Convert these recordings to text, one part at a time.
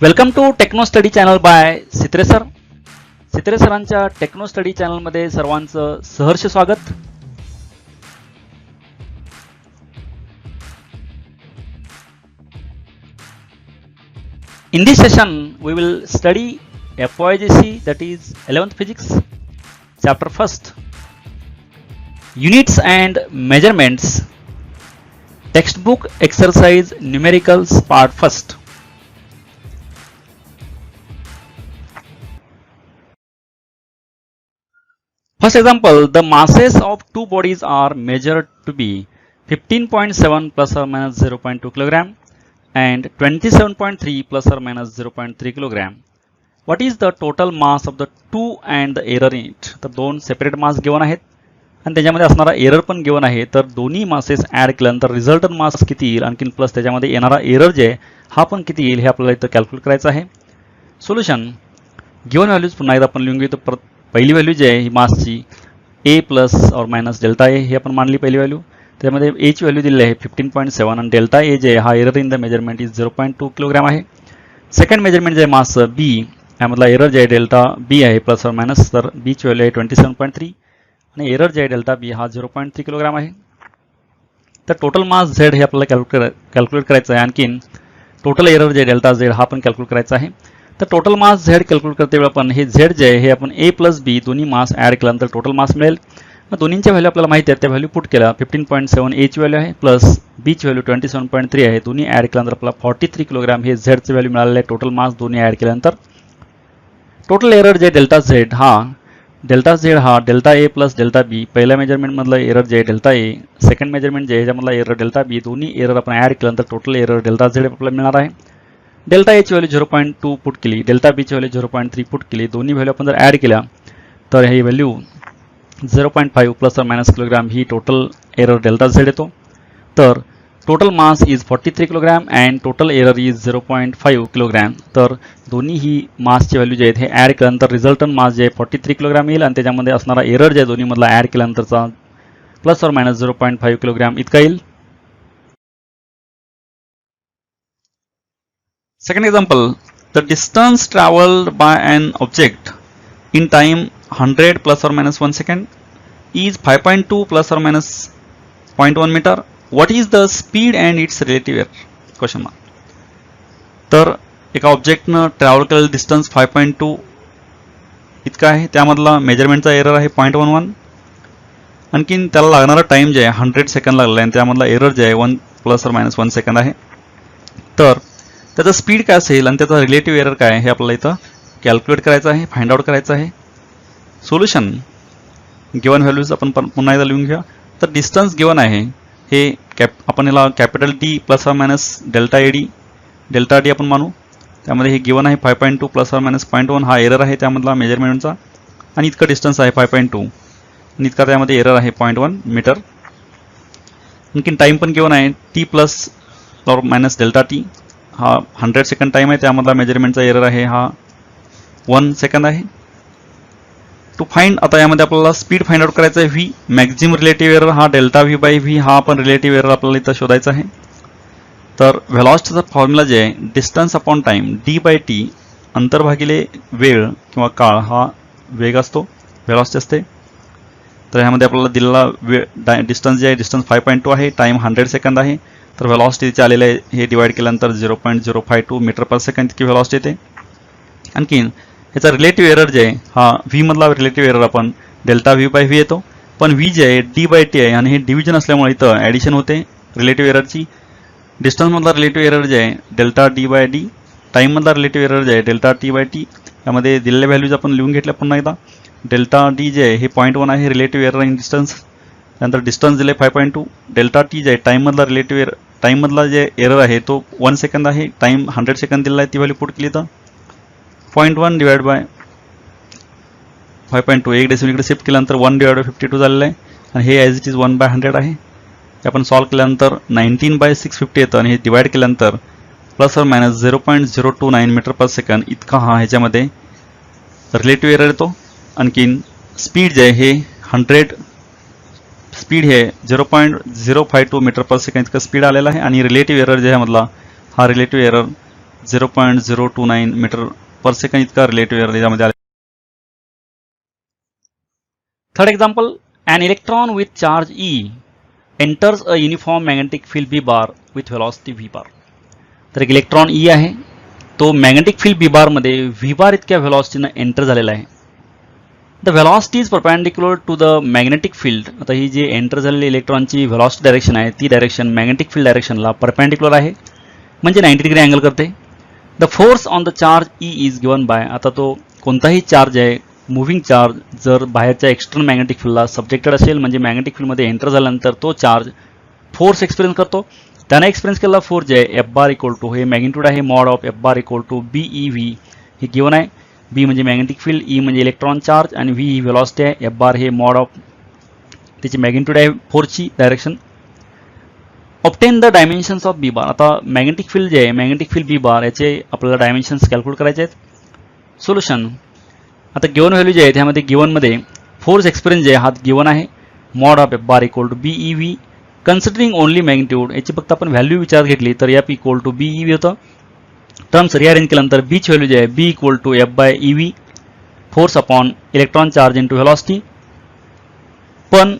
Welcome to techno study channel by Sitre sir. Sitre सरांच्या techno study चॅनलमध्ये सर्वांचं सहर्ष स्वागत. In this session we will study FYGC, that is 11th physics, chapter 1st, units and measurements, textbook exercise numericals part 1st. First example, the masses of two bodies are measured to be 15.7 plus or minus 0.2 kilogram and 27.3 plus or minus 0.3 kilogram. What is the total mass of the two and the error in it? तर दोन separate mass given आहेत आणि त्याच्यामध्ये असणारा error पण given आहे. तर दोन्ही मासेस ॲड केल्यानंतर रिझल्टंट मास किती येईल, आणखीन प्लस त्याच्यामध्ये येणारा एरर जे आहे हा पण किती येईल हे आपल्याला इथं कॅल्क्युलेट करायचं आहे. सोल्युशन गिवन व्हॅल्यूज पुन्हा एकदा आपण लिहून घेऊ. तर पहिली व्हॅल्यू जी आहे ही मासची ए plus or minus delta A ही आपण मानली पहिली व्हॅल्यू. त्यामध्ये एची व्हॅल्यू दिली आहे 15.7 आणि डेल्टा ए जे हा error in the measurement is 0.2 kilogram आहे. सेकंड मेजरमेंट जे आहे मास बी यामधला एरर जे आहे डेल्टा बी आहे प्लस और मायनस, तर बीची व्हॅल्यू आहे 27.3 आणि एरर जे आहे डेल्टा बी हा 0.3 किलोग्राम आहे. तर टोटल मास झेड हे आपल्याला कॅल्क्युलेट करायचं आहे. आणखीन टोटल एरर जे डेल्टा झेड हा पण कॅल्क्युलेट करायचा आहे. तर टोटल मास झेड कॅल्क्युलेट करते वेळी आपण हे झेड जे आहे हे आपण ए प्लस बी दोन्ही मास ॲड केल्यानंतर टोटल मास मिळेल. मग दोन्हीच्या व्हॅल्यू आपल्याला माहिती आहे, त्या व्हॅल्यू पुट केल्या. 15.7 एची व्हॅल्यू आहे प्लस बीची व्हॅल्यू 27.3 आहे. दोन्ही ॲड केल्यानंतर आपल्याला 43 किलोग्राम हे झेडचे व्हॅल्यू मिळालेले आहे. टोटल मास दोन्ही ॲड केल्यानंतर टोटल एरर जे डेल्टा झेड हा डेल्टा ए प्लस डेल्टा बी, पहिल्या मेजरमेंटमधलं एरर जे आहे डेल्टा ए, सेकंड मेजरमेंट जे आहे ह्याच्यामधला एरर डेल्टा बी, दोन्ही एरर आपण ॲड केल्यानंतर टोटल एरर डेल्टा झेड आपल्याला मिळणार आहे. डेल्टा एची व्हॅल्यू 0.2 पुट केली, डेल्टा बीची व्हॅल्यू 0.3 पुट केली. दोन्ही व्हॅल्यू आपण जर ॲड केल्या तर ही value 0.5 plus or minus kilogram he total error delta Z येतो. तर total mass is 43 kilogram and total error is 0.5 kilogram. तर दोन्ही ही मासची व्हॅल्यू जे आहेत हे ॲड केल्यानंतर रिझल्टंट मास जे आहे 43 किलोग्राम येईल आणि त्याच्यामध्ये असणारा एरर जे आहे दोन्हीमधला add केल्यानंतरचा plus or minus 0.5 kilogram इतका येईल. Second example, the distance traveled by an object in time 100 plus or minus 1 second is 5.2 plus or minus 0.1 meter. What is the speed and its relative error? Question mark. तर एका ऑब्जेक्टनं travel केलेलं distance 5.2 इतका आहे, त्यामधला मेजरमेंटचा error आहे 0.11. आणखीन त्याला लागणारा टाइम जे आहे 100 सेकंद लागला आहे आणि त्यामधला एरर जे आहे 1 प्लस और मायनस 1 सेकंद आहे. तर त्याचा स्पीड काय असेल आणि त्याचा रिलेटिव्ह एरर काय हे आपल्याला इथं कॅल्क्युलेट करायचं आहे, फाइंड आउट करायचं आहे. सोल्युशन गिवन व्हॅल्यूज आपण पुन्हा एकदा लिहून घ्या. तर डिस्टन्स गिवन आहे हे आपण याला capital D plus or minus delta D आपण मानू. त्यामध्ये हे गिवन आहे 5.2 प्लस और मायनस 0.1 हा एरर आहे त्यामधला मेजरमेंटचा आणि इतका डिस्टन्स आहे 5.2 आणि इतका त्यामध्ये एरर आहे 0.1 मीटर. आणखीन टाईम पण गिवन आहे T plus or minus delta T हा 100 सेकंड टाइम आहे, त्यामधला मेजरमेंटचा एरर आहे हा 1 सेकंद आहे. टू फाइंड आता यामध्ये आपल्याला स्पीड फाइंड आउट करायचं आहे. व्ही मॅक्झिमम रिलेटिव्ह एरर हा डेल्टा व्ही बाय व्ही हा पण रिलेटिव्ह एरर आपल्याला इथं शोधायचा आहे. तर व्हेलॉसिटीचा फॉर्म्युला जे आहे distance upon time D by T, अंतर भागिले वेळ किंवा काळ हा वेग असतो, व्हेलॉसिटी असते. तर ह्यामध्ये आपल्याला दिलेला डिस्टन्स जे आहे डिस्टन्स 5.2 आहे, टाइम 100 सेकंद आहे. तर व्हेलॉसिटी आलेलं आहे हे डिवाइड केल्यानंतर 0.052 मीटर पर सेकंड इतकी व्हेलॉसिटी येते. आणखीन ह्याचा रिलेटिव्ह एरर जे आहे हा व्ही मधला रिलेटिव्ह एरर आपण डेल्टा व्ही बाय व्ही येतो, पण व्ही जे आहे डी बाय टी आहे आणि हे डिव्हिजन असल्यामुळे इथं ॲडिशन होते रिलेटिव्ह एररची. डिस्टन्समधला रिलेटिव्ह एरर जे आहे डेल्टा डी बाय डी, टाईममधला रिलेटिव्ह एरर जे आहे डेल्टा टी बाय टी. यामध्ये दिलेल्या व्हॅल्यूज आपण लिहून घेतल्या पुन्हा एकदा. डेल्टा डी जे आहे हे 0.1 आहे रिलेटिव्ह एरर इन डिस्टन्स. त्यानंतर डिस्टन्स दिले 5.2, डेल्टा टी जे आहे टाईममधला रिलेटिव्ह एरर, टाईममधला जे एरर आहे तो 1 सेकंद आहे, टाईम 100 सेकंद दिला आहे, ती व्हॅल्यू पुट केली तर 0.1 डिवाइड बाय 5.2 एक डेसिमल इकडे शिफ्ट केल्यानंतर 1 डिवाइड बाय 52 झालेलं आहे आणि हे ॲज इट इज 1 बाय 100 आहे. हे आपण सॉल्व केल्यानंतर 19 बाय 650 येतं आणि हे डिवाइड केल्यानंतर plus or minus 0.029 metre per second इतका हा ह्याच्यामध्ये रिलेटिव्ह एरर येतो. आणखीन स्पीड जे आहे हे 100 स्पीड हे 0.052 मीटर पर सेकंड इतकं स्पीड आलेलं आहे आणि रिलेटिव्ह एरर जे आहे मधला हा रिलेटिव्ह एरर 0.029 मीटर पर सेकंड इतका रिलेटिव्ह एअर यामध्ये आले. Third example, an electron with charge E enters a uniform magnetic field B bar with velocity V bar. तर एक इलेक्ट्रॉन E आहे, तो मॅग्नेटिक फील्ड B बार मध्ये V बार इतक्या व्हेलॉसिटीने एंटर झालेला आहे. The velocity is perpendicular to the magnetic field. आता ही जी एंटर झालेली इलेक्ट्रॉनची व्हेलॉसिटी डायरेक्शन आहे ती डायरेक्शन मॅग्नेटिक फील्ड डायरेक्शनला परपेंडिक्युलर आहे, म्हणजे 90 डिग्री अँगल करते. The force on the charge E is given by. आता तो कोणताही चार्ज आहे, मुव्हिंग चार्ज जर बाहेरच्या एक्सटर्नल मॅग्नेटिक फील्डला सब्जेक्टेड असेल, म्हणजे मॅग्नेटिक फील्डमध्ये एंटर झाल्यानंतर तो चार्ज फोर्स एक्सपिरियन्स करतो. त्याने एक्सपिरियन्स केलेला फोर्स जे आहे एफ बार इक्वल टू, हे मॅग्निट्यूड आहे mod of F bar equal to B E V, हे गिवन आहे. बी म्हणजे मॅग्नेटिक फील्ड, ई म्हणजे इलेक्ट्रॉन चार्ज आणि व्ही ही व्हेलॉसिटी आहे. एफ बार हे मॉड ऑफ त्याची मॅग्निट्यूड आहे फोर्सची direction. Obtain the dimensions of B bar. आता मॅग्नेटिक फील्ड जे आहे मॅग्नेटिक फील्ड बी बार याचे आपल्याला डायमेन्शन्स कॅल्क्युलेट करायचे आहेत. सोल्युशन, आता गिवन व्हॅल्यू जे आहे त्यामध्ये गिवनमध्ये फोर्स एक्सपिरियन्स जे आहे हा गिवन आहे mod of F bar equal to B E V. Considering only magnitude, याची फक्त आपण व्हॅल्यू विचारात घेतली तर F equal to B E V होतं. टर्म्स रिअरेंज केल्यानंतर बीची व्हॅल्यू जे आहे B equal to F by E V, force upon electron charge into velocity. पण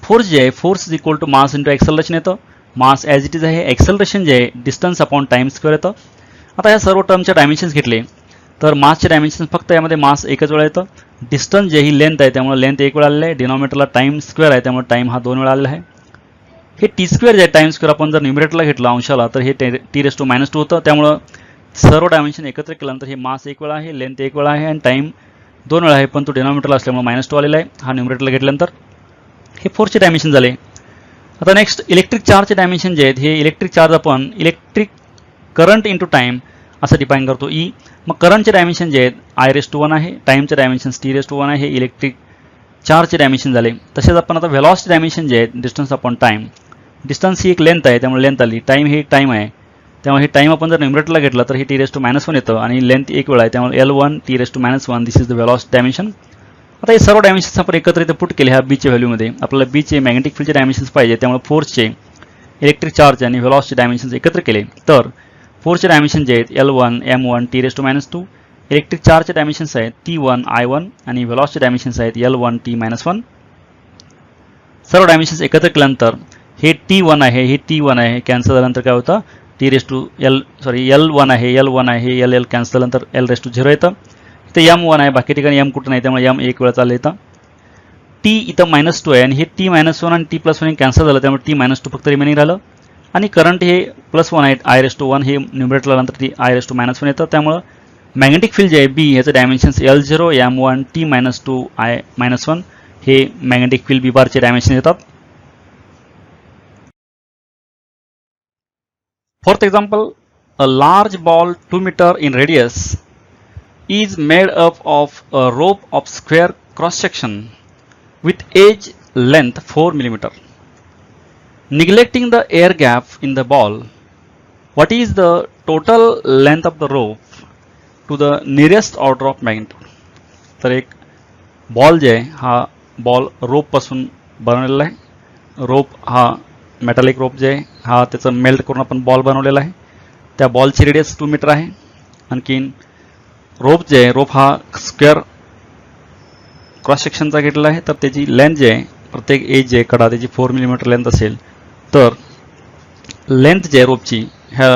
फोर्स जे आहे force is equal to mass into acceleration येतं. मास ॲज इट इज आहे, एक्सेलरेशन जे आहे डिस्टन्स अपॉन टाइम स्क्वेअर येतं. आता या सर्व टर्मचे डायमेन्शन्स घेतले तर मासचे डायमेन्शन्स फक्त यामध्ये मास एकच वेळा येतं. डिस्टन्स जे ही लेंथ आहे त्यामुळे लेंथ एक वेळा आलेलं आहे. डिनॉमिनेटरला टाइम स्क्वेअर आहे त्यामुळे टाइम हा 2 वेळा आलेला आहे. हे टी स्क्वेअर जे आहे टाइम स्क्वेअर आपण जर न्यूमरेटरला घेतला अंशाला तर हे T⁻² होतं. त्यामुळं सर्व डायमेन्शन एकत्र केल्यानंतर हे मास एक वेळा आहे, लेंथ एक वेळा आहे आणि टाइम 2 वेळा आहे, पण तो डिनॉमिनेटरला असल्यामुळे -2 आलेला आहे. हा न्यूमरेटरला घेतल्यानंतर हे फोर्सचे डायमेन्शन झाले. आता नेक्स्ट इलेक्ट्रिक चार्जचे डायमेन्शन जे आहेत, हे इलेक्ट्रिक चार्ज आपण इलेक्ट्रिक करंट इंटू टाइम असं डिफाईन करतो ई. मग करंटचे डायमेन्शन जे आहेत I⁻1 आहे, टाइमचे डायमेन्शन T⁻1 आहे, हे इलेक्ट्रिक चार्जचे डायमेन्शन झाले. तसेच आपण आता व्हेलॉसिटी डायमेन्शन जे आहेत डिस्टन्स अपॉन टाइम, डिस्टन्स ही एक लेंथ आहे त्यामुळे लेंथ आली, टाइम ही एक टाइम आहे त्यामुळे हे टाइम आपण जर न्यूमरेटरला घेतला तर हे T⁻1 येतं आणि लेंथ एक वेळा आहे त्यामुळे L1 T⁻1 this is the velocity dimension. आता हे सर्व डायमेन्शन्स आपण एकत्र इथे पुट केले ह्या बीच्या व्हॅल्यूमध्ये. आपल्याला बीचे मॅग्नेटिक फील्डचे डायमेन्शन्स पाहिजे त्यामुळे फोर्सचे, इलेक्ट्रिक चार्ज आणि व्हेलॉसिटी डायमेन्शन्स एकत्र केले तर फोर्सचे डायमेन्शन जे आहेत L1 M1 T⁻2, electric चार्जचे dimensions आहेत T1 I1 आणि व्हेलॉसिटी डायमेन्शन्स आहेत L1 T-1. सर्व डायमेन्शन्स एकत्र केल्यानंतर हे T1 आहे, हे T1 आहे, कॅन्सल झाल्यानंतर काय होतं L1 आहे, L1 आहे, L कॅन्सल झाल्यानंतर L⁻0 येतं. इथे M1 आहे, बाकी ठिकाणी M कुठं नाही त्यामुळे M एक वेळा चाललं येतं. T इथं -2 आहे आणि हे T-1 आणि T+1 कॅन्सल झालं त्यामुळे T-2 फक्त रिमेनिंग राहिलं. आणि करंट हे +1 आहे, I⁻1 हे न्यूमरेटरला नंतर I⁻1 येतं. त्यामुळं मॅग्नेटिक फील्ड जे आहे बी ह्याचं dimensions L0 M1 T-2 I-1 हे मॅग्नेटिक फील्ड बी बारचे डायमेन्शन येतात. Fourth example, a large ball 2 metre in radius is made up of a rope of square cross section with edge length 4 mm. Neglecting the air gap in the ball, what is the total length of the rope to the nearest order of magnitude? तर एक ball जे आहे हा ball रोपपासून बनवलेला आहे. रोप हा metallic रोप जे आहे हा त्याचं मेल्ट करून आपण बॉल बनवलेला आहे. त्या बॉलची रेडियस 2 मीटर आहे. आणखीन रोप जे आहे, रोप हा स्क्वेअर क्रॉस सेक्शनचा घेतलेला आहे तर त्याची लेंथ जे आहे प्रत्येक एज जे कडा त्याची 4 मिलीमीटर लेंथ असेल तर लेंथ जे आहे रोपची, ह्या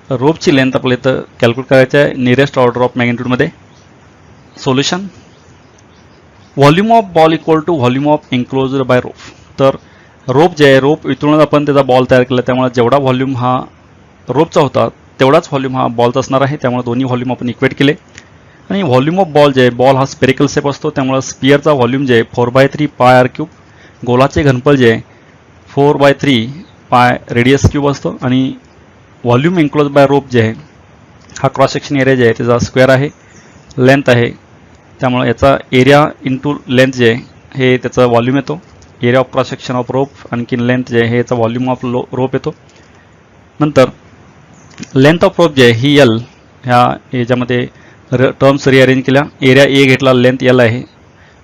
रोपची लेंथ आपल्याला इथं कॅल्क्युलेट करायची आहे नियरेस्ट ऑर्डर ऑफ मॅग्निट्यूडमध्ये. Solution, volume of ball equal to volume of enclosed by rope. तर रोप जे आहे, रोप वितळूनच आपण त्याचा बॉल तयार केला त्यामुळे जेवढा व्हॉल्यूम हा रोपचा होता तेवढाच व्हॉल्यूम हा बॉलचा असणार आहे. त्यामुळे दोन्ही व्हॉल्यूम आपण इक्वेट केले. आणि व्हॉल्यूम ऑफ बॉल जे आहे, बॉल हा स्पेरिकल शेप असतो त्यामुळे स्पिअरचा व्हॉल्यूम जे आहे 4/3 πr³, गोलाचे घनफळ जे आहे 4/3 π रेडियस क्यूब असतो. आणि व्हॉल्यूम एन्क्लोज बाय रोप जे आहे हा क्रॉस सेक्शन एरिया जे आहे त्याचा स्क्वेअर आहे, लेंथ आहे त्यामुळे याचा एरिया इंटू लेंथ जे आहे हे त्याचा व्हॉल्यूम येतो. Area of cross section of rope आणखीन लेंथ जे आहे हे याचा व्हॉल्यूम ऑफ रोप येतो. नंतर लेंथ ऑफ रोप जे आहे ही L, ह्या याच्यामध्ये टर्म्स रिअरेंज केल्या. एरिया A घेतला, लेंथ L आहे,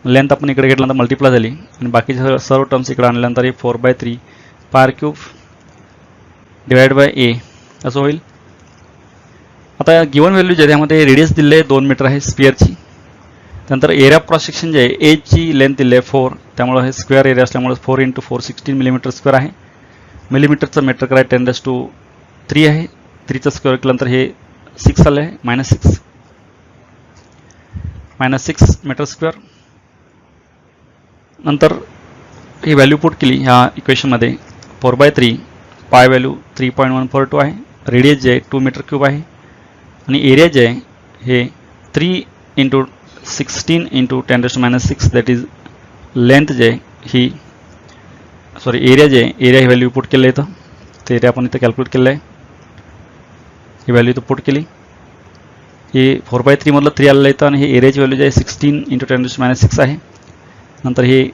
लेंथ आपण इकडे घेतल्यानंतर मल्टिप्लाय झाली आणि बाकीचे सर्व टर्म्स इकडे आणल्यानंतर हे 4/3 πr³ डिवाइड बाय A असं होईल. आता गिवन व्हॅल्यू जे आहे त्यामध्ये रेडियस दिले आहे 2 मीटर आहे स्पिअरची. त्यानंतर एरिया क्रॉस सेक्शन जे आहे एजची लेंथ दिली आहे 4, त्यामुळे हे स्क्वेअर एरिया असल्यामुळे 4 × 4 16 मिलीमीटर स्क्वेअर आहे. मिलीमीटरचं मीटर करायचं 10⁻³ आहे. 3चं स्क्वेअर केल्यानंतर हे 6 आलं आहे, -6 मीटर स्क्वेअर. नंतर ही व्हॅल्यू पुट केली ह्या इक्वेशनमध्ये 4/3 पाय व्हॅल्यू 3.142 आहे. रेडियस जे आहे 2 मीटर क्यूब आहे आणि एरिया जे आहे हे 3 × 16 × 10⁻⁶ दॅट इज लेंथ जे आहे ही एरिया जे आहे एरिया ही व्हॅल्यू पुट केलं आहे. तर एरिया आपण इथं कॅल्क्युलेट केलं आहे. ही व्हॅल्यू इथं पुट केली. हे 4/3 मधलं 3 आलेलं येतं आणि हे एरियाची व्हॅल्यू जे आहे 16 × 10⁻⁶ आहे. नंतर हे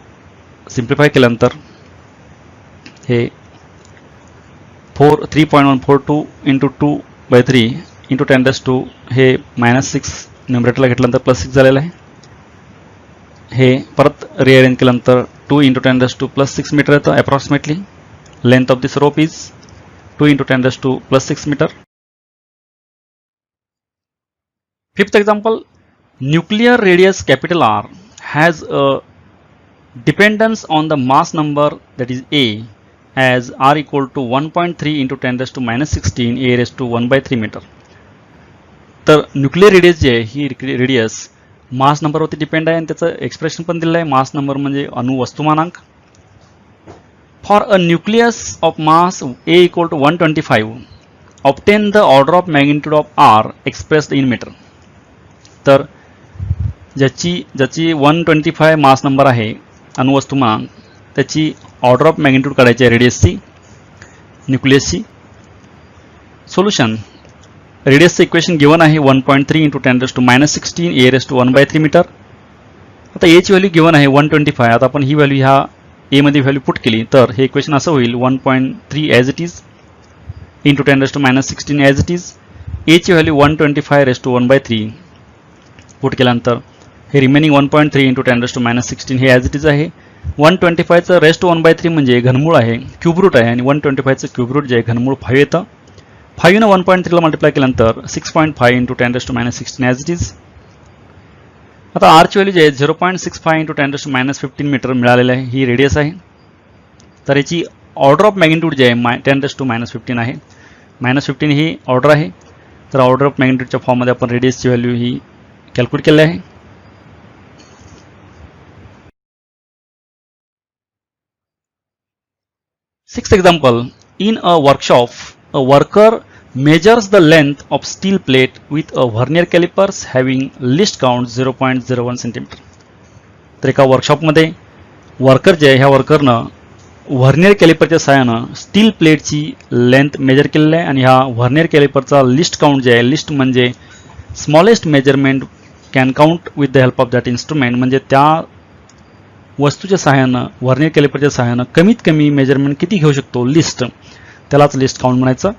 सिम्प्लिफाय केल्यानंतर हे 3.142 × 2/3 × 10⁻² हे -6 न्युमरेटरला घेतल्यानंतर +6 झालेलं आहे. हे परत रिअरेंज केल्यानंतर 2 × 10⁻² +6 मीटर येतं approximately. Length of this rope is 2 × 10⁻² +6 metre. Fifth example, nuclear radius capital R has a dependence on the mass number that is A as R equal to 1.3 × 10⁻⁻16 A raised to 1/3 metre. तर nuclear radius जे आहे ही radius मास नंबरवरती depend आहे आणि त्याचं expression पण दिलं आहे. मास नंबर म्हणजे अणु वस्तुमानांक. For a nucleus of mass A equal to 125 obtain the order of magnitude of R expressed in meter. तर ज्याची 125 मास नंबर आहे अणुवस्तुमानांक त्याची ऑर्डर ऑफ मॅग्निट्यूड काढायची आहे रेडियसची न्यूक्लियसची. सोल्युशन, रेडियसचं इक्वेशन गिवन आहे 1.3 × 10⁻⁻16 A raised to 1/3 मीटर. आता एची व्हॅल्यू गिवन आहे 125. आता आपण ही व्हॅल्यू ह्या एमध्ये व्हॅल्यू पुट केली तर हे इक्वेशन असं होईल 1.3 as it is × 10⁻⁻16 as it is. एची व्हॅल्यू 125 raised to 1/3 पुट केल्यानंतर हे रिमेनिंग 1.3 × 10⁻⁻16 हे ॲज इट इज आहे. 125चं रेस्ट टू 1/3 म्हणजे घनमूळ आहे, क्यूब रूट आहे आणि 125चं क्यूब रूट जे आहे घनमूळ 5 येतं. 5नं 1.3ला मल्टिप्लाय केल्यानंतर 6.5 × 10⁻⁻16 ॲज इट इज. आता आरची व्हॅल्यू जे आहे 0.65 × 10⁻⁻15 मीटर मिळालेलं आहे. ही रेडियस आहे. तर याची ऑर्डर ऑफ मॅग्निट्यूड जे आहे 10⁻⁻15 आहे. -15 ही ऑर्डर आहे. तर ऑर्डर ऑफ मॅग्निट्यूडच्या फॉर्ममध्ये आपण रेडियसची व्हॅल्यू ही कॅल्क्युलेट केली आहे. Sixth example, in a workshop, a worker measures the length of steel plate with a vernier calipers having least count 0.01 cm. तर एका वर्कशॉपमध्ये वर्कर जे आहे ह्या वर्करनं व्हर्नियर कॅलिपरच्या सहाय्यानं स्टील प्लेटची लेंथ मेजर केलेली आहे आणि ह्या व्हर्नियर कॅलिपरचा लिस्ट काउंट जे आहे, लिस्ट म्हणजे smallest measurement can count with the help of that instrument, म्हणजे त्या वस्तूच्या सहाय्यानं व्हर्नियर कॅलिपरच्या सहाय्यानं कमीत कमी मेजरमेंट किती घेऊ शकतो लिस्ट, त्यालाच लिस्ट काउंट म्हणायचं.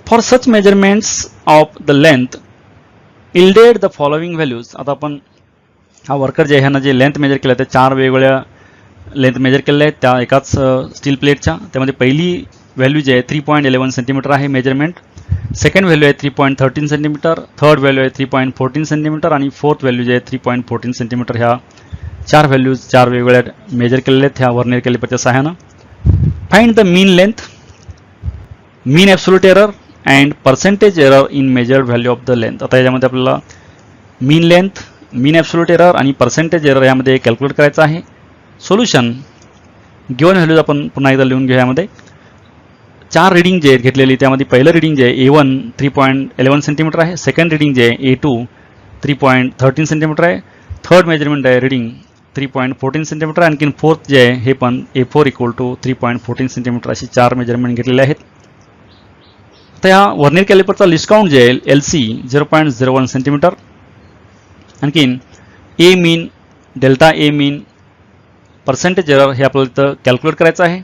For such measurements of the length yielded the following values. आता आपण हा वर्कर जे ह्यानं जे लेंथ मेजर केलं त्या 4 वेगवेगळ्या लेंथ मेजर केलेल्या आहेत त्या एकाच स्टील प्लेटच्या. त्यामध्ये पहिली व्हॅल्यू जे आहे 3.11 सेंटीमीटर आहे मेजरमेंट, सेकंड व्हॅल्यू आहे 3.13 सेंटीमीटर, थर्ड व्हॅल्यू आहे 3.14 सेंटीमीटर आणि फोर्थ व्हॅल्यू जे आहे 3.14 सेंटीमीटर. ह्या 4 व्हॅल्यूज 4 वेगवेगळ्या मेजर केलेल्या आहेत ह्या व्हर्नियर कॅलिपरच्या सहाय्यानं. Find the mean length, mean absolute error and percentage error in measured value of the length. आता याच्यामध्ये आपल्याला मीन लेंथ, मीन ॲब्सोल्यूट एरर आणि पर्सेंटेज एरर यामध्ये कॅल्क्युलेट करायचं आहे. सोल्युशन, गिवन व्हॅल्यूज आपण पुन्हा एकदा लिहून घेऊया. यामध्ये 4 रिडिंग जे आहेत घेतलेली त्यामध्ये पहिलं रिडिंग जे आहे A1 3.11 सेंटीमीटर आहे, सेकंड रिडिंग जे आहे A2 3.13 सेंटीमीटर आहे, थर्ड मेजरमेंट आहे रिडिंग 3.14 सेंटीमीटर, आणखीन फोर्थ जे आहे हे पण A4 इक्वल टू 3.14 सेंटीमीटर अशी 4 मेजरमेंट घेतलेले आहेत. आता या व्हर्नियर कॅलिपरचा लिस्ट काउंट जे आहे LC 0.01 सेंटीमीटर, आणखीन ए मीन, delta A mean, percentage error हे आपल्याला इथं कॅल्क्युलेट करायचं आहे.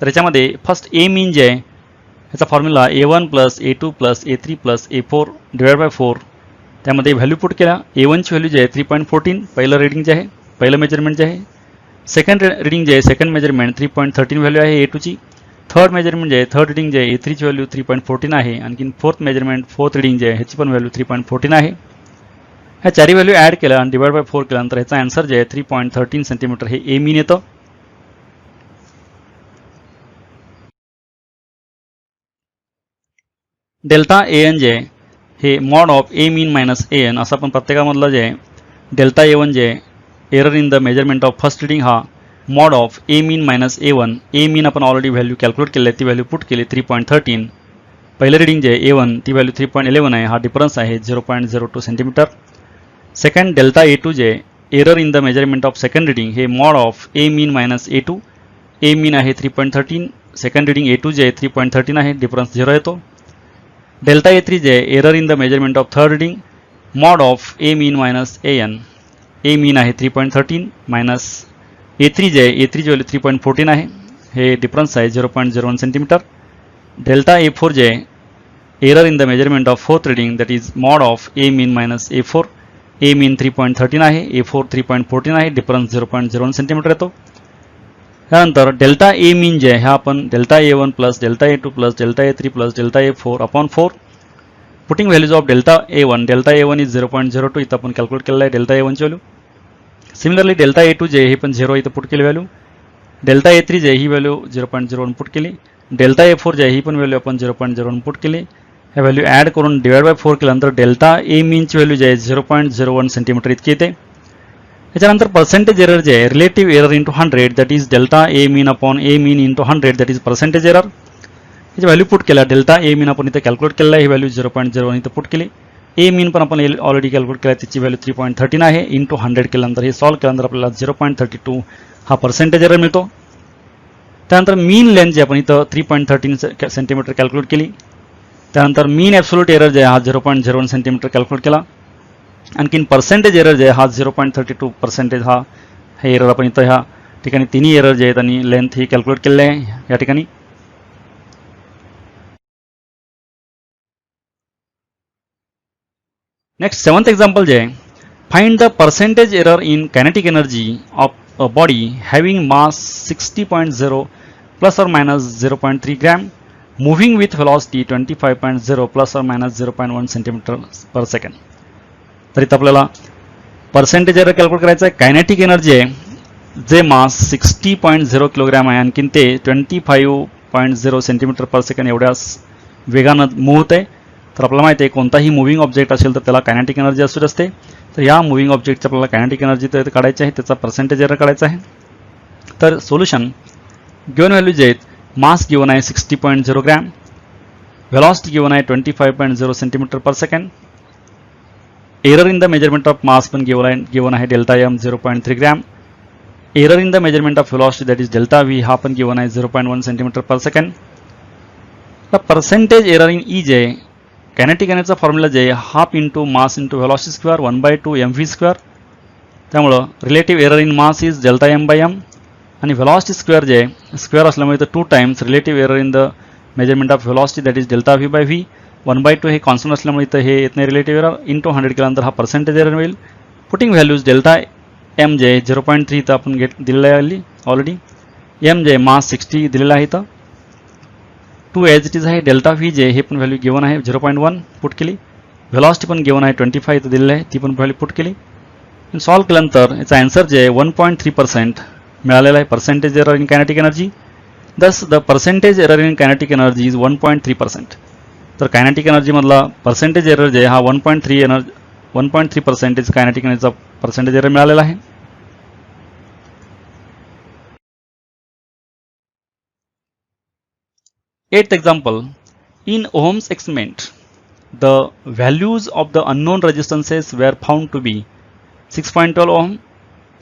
तर याच्यामध्ये फर्स्ट ए मीन जे आहे ह्याचा formula A1 + A2 + A3 + A4 / 4. त्यामध्ये व्हॅल्यू पुट केल्या. A1ची व्हॅल्यू जे आहे 3.14 पहिलं रिडिंग जे आहे, पहिलं मेजरमेंट जे आहे, सेकंड रिडिंग जे आहे सेकंड मेजरमेंट 3.13 व्हॅल्यू आहे A2ची, थर्ड मेजरमेंट जे आहे थर्ड रिडिंग जे आहे A3 ची व्हॅल्यू 3.14 आहे. आणखीन फोर्थ रिडिंग जे आहे ह्याची पण व्हॅल्यू 3.14 आहे. ह्या चारी व्हॅल्यू ॲड केल्या आणि डिवाइड बाय 4 केल्यानंतर ह्याचा आन्सर जे आहे 3.13 सेंटीमीटर हे ए मीन येतं. डेल्टा ए जे आहे हे mod of A mean minus A N असं आपण प्रत्येकामधलं जे आहे डेल्टा A1 जे आहे error in the measurement of first reading हा mod of A mean minus A1. A mean आपण ऑलरेडी व्हॅल्यू कॅल्क्युलेट केली आहे, ती व्हॅल्यू पुट केली 3.13. पहिलं रिडिंग जे आहे A1 ती व्हॅल्यू 3.11 आहे, हा डिफरन्स आहे 0.02 सेंटीमीटर. सेकंड डेल्टा A2 जे error in the measurement of second reading हे mod of A mean minus A2. A mean आहे 3.13, सेकंड रिडिंग A2 जे आहे 3.13 आहे, डिफरन्स 0 येतो. डेल्टा A3 जे error in the measurement of third reading mod of A mean minus A N. A mean आहे 3.13 minus A3 जे A3 ची value 3.14 आहे, हे डिफरन्स आहे 0.01 सेंटीमीटर. डेल्टा A4 जे error in the measurement of fourth reading that is mod of A mean minus A4. ए मीन 3.13 आहे, A4 3.14 आहे, difference 0.01 centimetre येतो. त्यानंतर डेल्टा ए मीन जे आहे हा आपण delta A1 plus delta A2 plus delta A3 plus delta A4 upon 4. Putting values of delta A1 is 0.02 इथं आपण कॅल्क्युलेट केलेलं आहे डेल्टा A1 ची व्हॅल्यू. सिमिलरली डेल्टा A2 जे हे पण 0 इथं पुट केली व्हॅल्यू. डेल्टा A3 जे ही व्हॅल्यू 0.01 पुट केली. डेल्टा A4 जे ही पण व्हॅल्यू आपण 0.01 पुट केली. ह्या व्हॅल्यू ॲड करून डिवाइड बाय 4 केल्यानंतर डेल्टा ए मीनची व्हॅल्यू जे आहे 0.01 सेंटीमीटर इतकी येते. त्याच्यानंतर पर्सेंटेज एरर जे आहे relative error into 100 that is delta A mean upon A mean into 100 that is percentage error. ह्याची व्हॅल्यू पुट केल्या डेल्टा ए मीन आपण इथं कॅल्क्युलेट केलेला आहे, ही व्हॅल्यू 0.01 इथं पुट केली. ए मीन पण आपण ऑलरेडी कॅल्क्युलेट केला, त्याची व्हॅल्यू 3.13 आहे. इंटू 100 केल्यानंतर हे सॉल्व्ह केल्यानंतर आपल्याला 0.32 हा पर्सेंटेज एरर मिळतो. त्यानंतर मीन लेंथ जे आपण इथं 3.13 सेंटीमीटर कॅल्क्युलेट केली. त्यानंतर मीन ॲब्सोल्यूट एरर जे हा 0.01 सेंटीमीटर कॅल्क्युलेट केला. आणखीन पर्सेंटेज एरर जे हा 0.32% हा हे एरर आपण इथं ह्या ठिकाणी तिन्ही एरर जे आहेत आणि लेंथ ही कॅल्क्युलेट केलेले आहे या ठिकाणी. नेक्स्ट सेवन्थ एक्झाम्पल जे आहे find the percentage error in kinetic energy of a body having mass 60.0 plus or minus 0.3 gram moving with velocity 25.0 plus or minus 0.1 centimetre per second. तर इथं आपल्याला पर्सेंटेज एरर कॅल्क्युलेट करायचं आहे. Kinetic energy आहे जे मास 60.0 kilogram आहे, आणखीन ते 25.0 सेंटीमीटर पर सेकंड एवढ्या वेगानं मूव्ह होत आहे. तर आपल्याला माहिती आहे कोणताही मूव्हिंग ऑब्जेक्ट असेल तर त्याला कायनेटिक एनर्जी असू असते. तर या मूव्हिंग ऑब्जेक्टची आपल्याला कायनेटिक एनर्जी तर काढायची आहे, त्याचा पर्सेंटेज एरर काढायचा आहे. तर सोल्युशन गिवन व्हॅल्यू जे आहेत मास गिवन आहे 60.0 ग्रॅम, व्हेलॉसिटी गिवन आहे 25.0 centimetre per second, error in the measurement of mass पण गिवन आहे delta M 0.3 gram, error in the measurement of velocity that is delta V हा पण given आहे 0.1 centimetre per second. तर percentage error in E जे kinetic एनर्जीचा formula जे half into mass into velocity square 1/2 mv square. त्यामुळं relative error in mass is delta M by M आणि velocity square जे स्क्वेअर असल्यामुळे तर 2 times relative error in the measurement of velocity that is delta V by V. 1/2 हे constant असल्यामुळे इथं हे येत नाही रिलेटिव्ह एरर. इंटू 100 केल्यानंतर हा पर्सेंटेज एरर मिळेल. पुटिंग व्हॅल्यूज डेल्टा एम जे 0.3 इथं आपण दिलेलं आहे ऑलरेडी. एम जे मास 60 दिलेला आहे इथं. 2 एज इट इज आहे. डेल्टा व्ही जे हे पण व्हॅल्यू गिवन आहे 0.1 पुट केली. व्हेलॉसिटी पण गिवन आहे 25 इथं दिलेलं आहे, ती पण व्हॅल्यू पुट केली. सॉल्व्ह केल्यानंतर याचा आन्सर जे 1.3% मिळालेला आहे percentage error in kinetic energy. Thus the percentage error in kinetic energy is 1.3%. तर कायनेटिक एनर्जीमधला पर्सेंटेज एरर जे हा 1.3% कायनेटिक एनर्जीचा पर्सेंटेज एरर मिळालेला आहे. Eighth example, in Ohm's experiment, the values of the unknown resistances were found to be 6.12 ohm,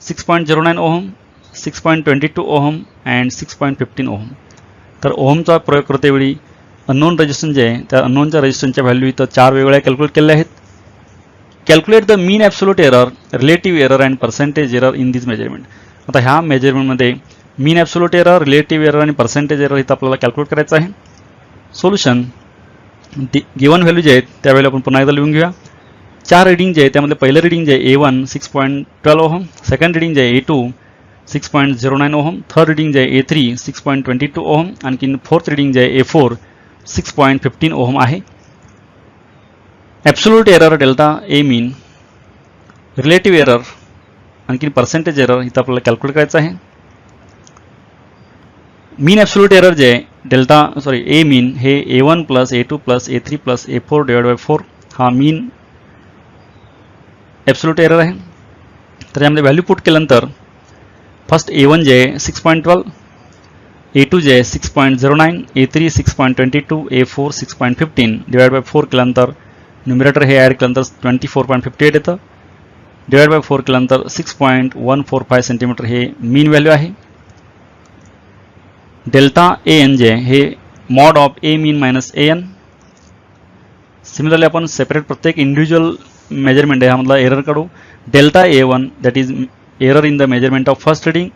6.09 ohm, 6.22 ohm and 6.15 ohm. तर ओहमचा प्रयोग करतेवेळी unknown resistance जे आहे त्या अननोनच्या रेजिस्टन्सच्या व्हॅल्यू इथं 4 वेगवेगळ्या कॅल्क्युलेट केलेल्या आहेत. Calculate the mean absolute error, relative error and percentage error in this measurement. आता ह्या मेजरमेंटमध्ये मीन ॲब्सोल्यूट एरर, रिलेटिव्ह एरर आणि पर्सेंटेज एरर इथं आपल्याला कॅल्क्युलेट करायचं आहे. सोल्युशन गिवन व्हॅल्यू जे आहेत त्या व्हॅल्यू आपण पुन्हा एकदा लिहून घेऊया. 4 रिडिंग जे आहे त्यामध्ये पहिलं रिडिंग जे आहे A1 6.12 ओहम, सेकंड रिडिंग जे आहे A2 6.09 ओहम, थर्ड रीडिंग जे आहे A3 6.22 ओहम, आणखीन फोर्थ रीडिंग जे आहे A4 6.15 ओहम आहे. Absolute error delta A mean, relative error आणखीन पर्सेंटेज एरर इथं आपल्याला कॅल्क्युलेट करायचं आहे. मीन ॲब्सोल्यूट एरर जे आहे ए मीन हे A1 plus A2 plus A3 plus A4 divide by 4 हा मीन ॲब्सोल्यूट एरर आहे. तर यामध्ये व्हॅल्यू पुट केल्यानंतर फर्स्ट A1 जे आहे 6.12, A2 जे आहे 6.09, A3 6.22, A4 6.15 डिवाइड बाय 4 केल्यानंतर न्यूमरेटर हे ॲड केल्यानंतर 24.58 येतं. डिवाइड बाय 4 केल्यानंतर 6.145 सेंटीमीटर हे मीन व्हॅल्यू आहे. डेल्टा AN जे हे mod of A mean minus AN. Similarly आपण सेपरेट प्रत्येक इंडिव्हिज्युअल मेजरमेंट आहे ह्यामधला एरर काढू. Delta A1 that is error in the measurement of first reading,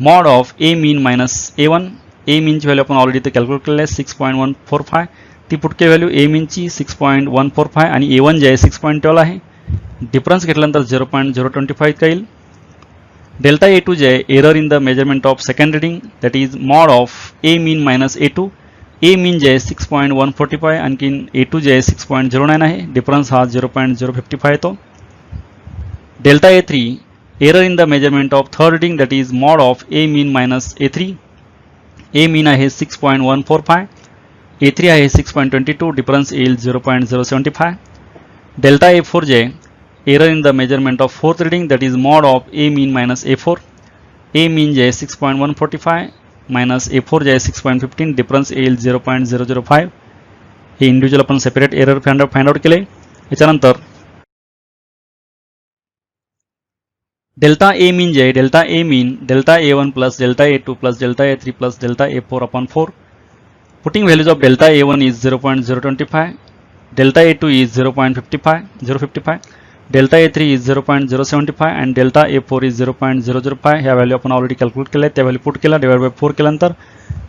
mod of A mean minus A1. A मीनची value आपण already इथे calculate केलेली आहे 6.145. ती पुट केली व्हॅल्यू A मीनची 6.145 आणि A1 जे आहे 6.12 आहे. डिफरन्स घेतल्यानंतर 0.025 इतका येईल. डेल्टा A2 जे आहे error in the measurement of second reading that is mod of A mean minus A2. A मीन जे आहे 6.145 आणखीन A2 जे आहे 6.09 आहे. डिफरन्स हा 0.055 येतो. Delta A3 error in the measurement of third reading that is mod of A mean minus A3. A मीन आहे 6.145, A3 आहे 6.22, डिफरन्स येईल 0.075. डेल्टा A4 जे error in the measurement of fourth reading that is mod of A mean minus A4. A मीन जे आहे 6.145 minus A4 जे आहे 6.15, difference येईल 0.005. हे इंडिव्हिज्युअल आपण सेपरेट एरर फाइंड आउट केले. याच्यानंतर डेल्टा A मीन जे आहे delta A mean delta A1 plus delta A2 plus delta A3 plus delta A4 upon 4. Putting values of delta A1 is 0.025, delta A2 is 0.55, delta A3 is 0.075 and delta A4 is 0.005. ह्या value आपण already calculate केल्या. त्या value put केला divide by 4 केल्यानंतर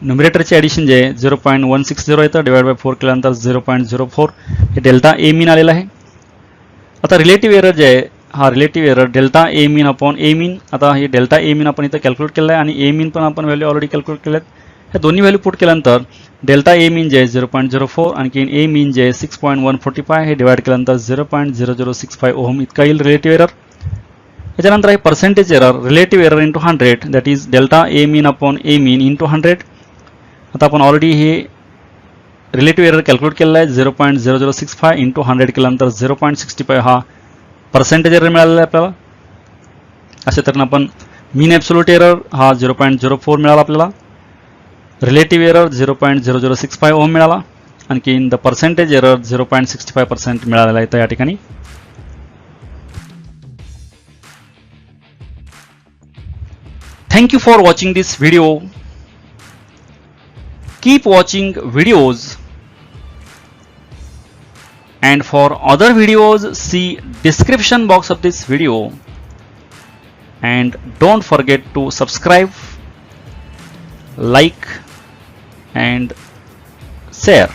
न्यूमरेटरचे addition जे आहे 0.160 येतं. Divide by 4 केल्यानंतर 0.04 हे डेल्टा A मीन आलेलं आहे. आता रिलेटिव्ह एरर जे आहे हा relative error delta A mean upon A मीन. आता हे डेल्टा A मीन आपण इथं कॅल्क्युलेट केलं आहे आणि A मीन पण आपण व्हॅल्यू ऑलरेडी कॅल्क्युलेट केल्या आहेत. ह्या दोन्ही व्हॅल्यू पुट केल्यानंतर डेल्टा A मीन जे आहे 0.04 आणखीन A मीन जे आहे 6.145 हे डिवाइड केल्यानंतर 0.0065 ओहम इतका येईल रिलेटिव्ह एरर. याच्यानंतर आहे percentage error, relative error into 100 that is delta A mean upon A mean into 100. आता आपण ऑलरेडी हे रिलेटिव्ह एरर कॅल्क्युलेट केलेला आहे 0.0065 इंटू 100 केल्यानंतर 0.65 हा पर्सेंटेज एरर मिळालेला आहे आपल्याला. अशा तऱ्हेने आपण मीन ॲब्सोल्यूट एरर हा 0.04 मिळाला आपल्याला, रिलेटिव्ह एरर 0.0065 ओहम मिळाला, आणखीन द पर्सेंटेज एरर 0.65% मिळालेला आहे या ठिकाणी. Thank you for watching this video. Keep watching videos, and for other videos see description box of this video, and don't forget to subscribe, like and share.